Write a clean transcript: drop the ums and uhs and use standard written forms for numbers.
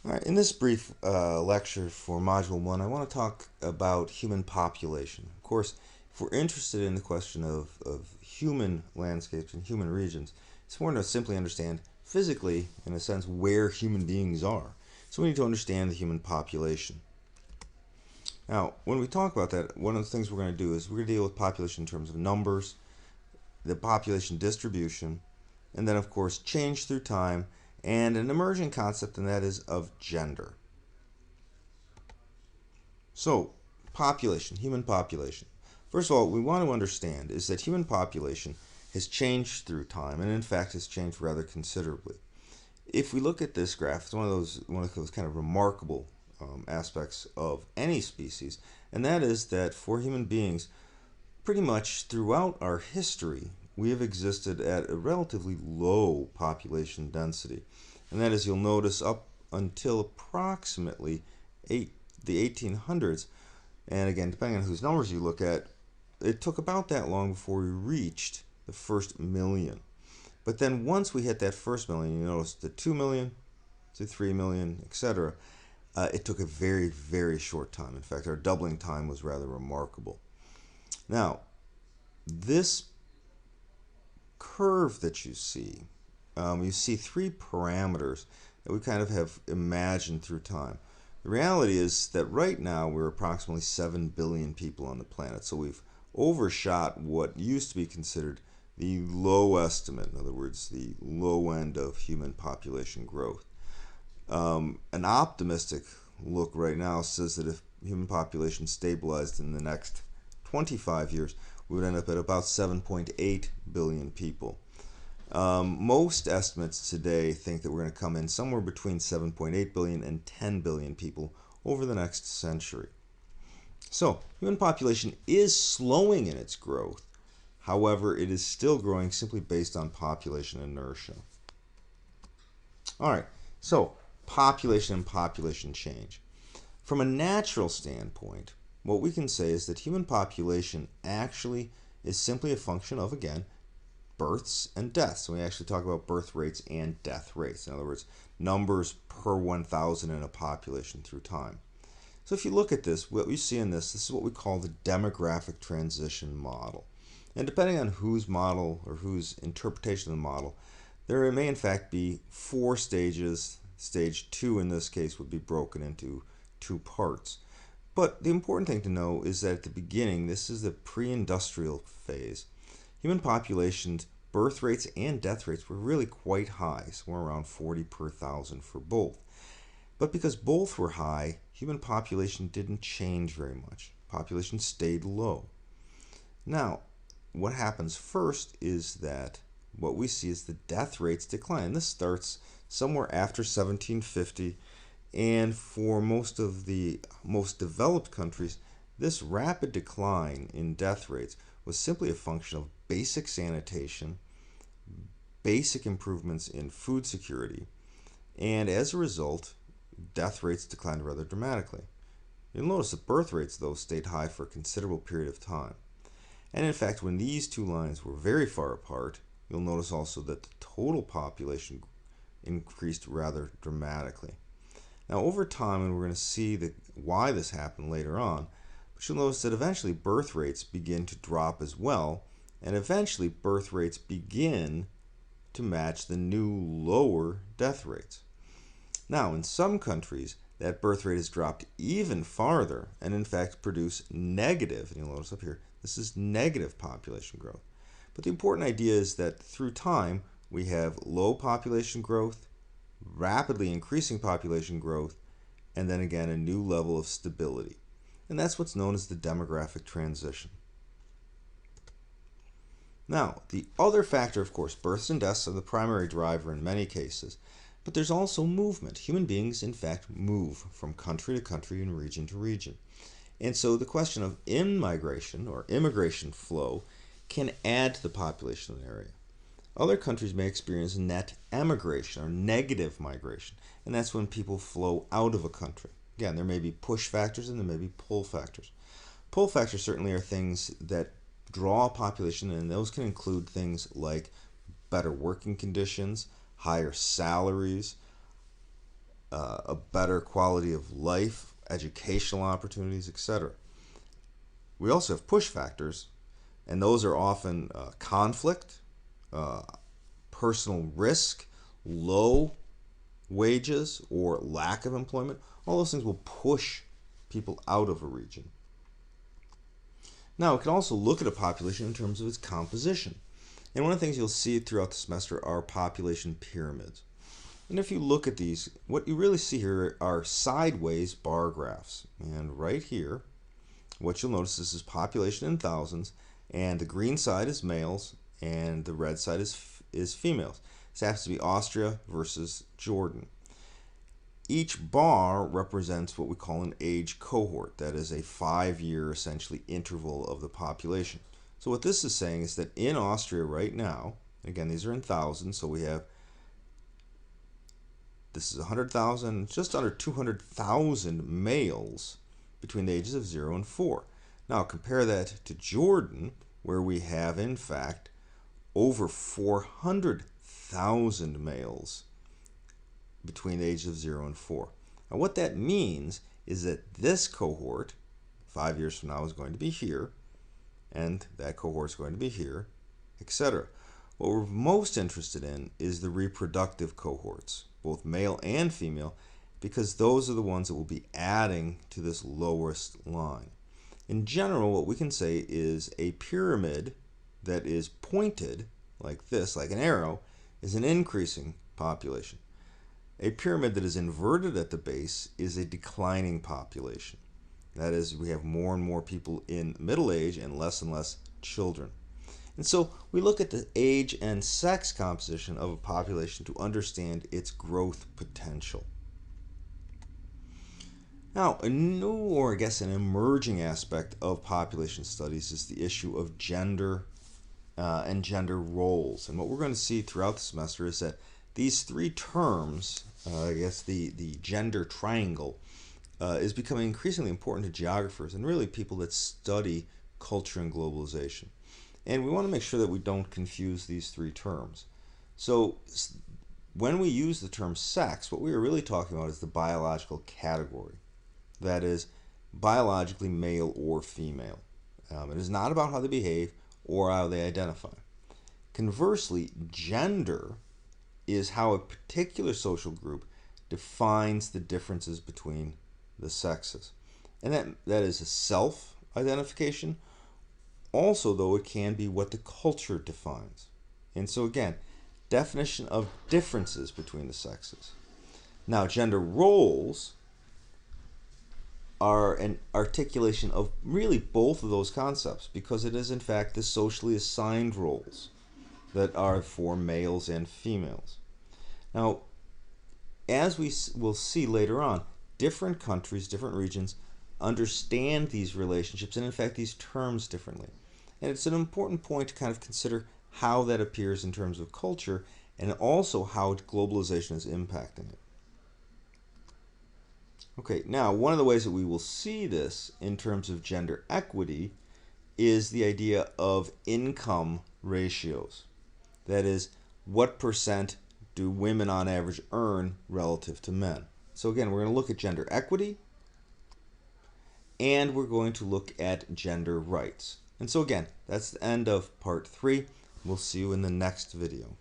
All right, in this brief lecture for Module 1, I want to talk about human population. Of course, if we're interested in the question of human landscapes and human regions, it's important to simply understand physically, in a sense, where human beings are. So we need to understand the human population. Now, when we talk about that, one of the things we're going to do is we're going to deal with population in terms of numbers, the population distribution, and then, of course, change through time, and an emerging concept, and that is of gender. So, population, human population. First of all, what we want to understand is that human population has changed through time, and in fact has changed rather considerably. If we look at this graph, it's one of those kind of remarkable aspects of any species, and that is that for human beings, pretty much throughout our history, we have existed at a relatively low population density. And that is, you'll notice, up until approximately the 1800s, and again, depending on whose numbers you look at, it took about that long before we reached the first million. But then once we hit that first million, you notice the 2 million to 3 million, etc., it took a very, very short time. In fact, our doubling time was rather remarkable. Now, this curve that you see three parameters that we kind of have imagined through time. The reality is that right now we're approximately 7 billion people on the planet, so we've overshot what used to be considered the low estimate, in other words, the low end of human population growth. An optimistic look right now says that if human population stabilized in the next 25 years, we would end up at about 7.8 billion people. Most estimates today think that we're going to come in somewhere between 7.8 billion and 10 billion people over the next century. So, human population is slowing in its growth. However, it is still growing simply based on population inertia. All right, so population and population change. From a natural standpoint, what we can say is that human population actually is simply a function of, again, births and deaths. So we actually talk about birth rates and death rates. In other words, numbers per 1,000 in a population through time. So if you look at this, what we see in this is what we call the demographic transition model. And depending on whose model or whose interpretation of the model, there may in fact be 4 stages. Stage 2 in this case would be broken into 2 parts. But the important thing to know is that at the beginning, this is the pre-industrial phase. Human populations, birth rates and death rates were really quite high, somewhere around 40 per thousand for both. But because both were high, human population didn't change very much. Population stayed low. Now, what happens first is that what we see is the death rates decline. This starts somewhere after 1750, and for most of the most developed countries, this rapid decline in death rates was simply a function of basic sanitation, basic improvements in food security, and as a result, death rates declined rather dramatically. You'll notice that birth rates, though, stayed high for a considerable period of time. And in fact, when these two lines were very far apart, you'll notice also that the total population increased rather dramatically. Now, over time, and we're going to see why this happened later on, but you'll notice that eventually birth rates begin to drop as well, and eventually birth rates begin to match the new lower death rates. Now, in some countries, that birth rate has dropped even farther and in fact produce negative, and you'll notice up here, this is negative population growth. But the important idea is that through time, we have low population growth, rapidly increasing population growth, and then again a new level of stability. And that's what's known as the demographic transition. Now, the other factor, of course, births and deaths are the primary driver in many cases, but there's also movement. Human beings, in fact, move from country to country and region to region. And so the question of in-migration or immigration flow can add to the population of an area. Other countries may experience net emigration or negative migration, and that's when people flow out of a country. Again, there may be push factors and there may be pull factors. Pull factors certainly are things that draw a population, and those can include things like better working conditions, higher salaries, a better quality of life, educational opportunities, etc. We also have push factors, and those are often conflict, uh, personal risk, low wages, or lack of employment. All those things will push people out of a region. Now, we can also look at a population in terms of its composition. And one of the things you'll see throughout the semester are population pyramids. And if you look at these, what you really see here are sideways bar graphs. And right here, what you'll notice is this population in thousands, and the green side is males, and the red side is females. This happens to be Austria versus Jordan. Each bar represents what we call an age cohort. That is a 5-year, essentially, interval of the population. So what this is saying is that in Austria right now, again, these are in thousands, so we have, this is 100,000, just under 200,000 males between the ages of 0 and 4. Now compare that to Jordan, where we have, in fact, over 400,000 males between the ages of 0 and 4. Now what that means is that this cohort, 5 years from now, is going to be here, and that cohort is going to be here, etc. What we're most interested in is the reproductive cohorts, both male and female, because those are the ones that will be adding to this lowest line. In general, what we can say is a pyramid that is pointed like this, like an arrow, is an increasing population. A pyramid that is inverted at the base is a declining population. That is, we have more and more people in middle age and less children. And so we look at the age and sex composition of a population to understand its growth potential. Now, a new, or I guess an emerging aspect of population studies is the issue of gender and gender roles. And what we're going to see throughout the semester is that these three terms, I guess the gender triangle, is becoming increasingly important to geographers and really people that study culture and globalization. And we want to make sure that we don't confuse these three terms. So when we use the term sex, what we are really talking about is the biological category. That is, biologically male or female. It is not about how they behave or how they identify. Conversely, gender is how a particular social group defines the differences between the sexes. And that is a self-identification. Also, though, it can be what the culture defines. And so again, definition of differences between the sexes. Now, gender roles are an articulation of really both of those concepts, because it is in fact the socially assigned roles that are for males and females. Now, as we will see later on, different countries, different regions understand these relationships and in fact these terms differently. And it's an important point to kind of consider how that appears in terms of culture and also how globalization is impacting it. Okay, now one of the ways that we will see this in terms of gender equity is the idea of income ratios. That is, what percent do women on average earn relative to men? So again, we're going to look at gender equity and we're going to look at gender rights. And so again, that's the end of part 3. We'll see you in the next video.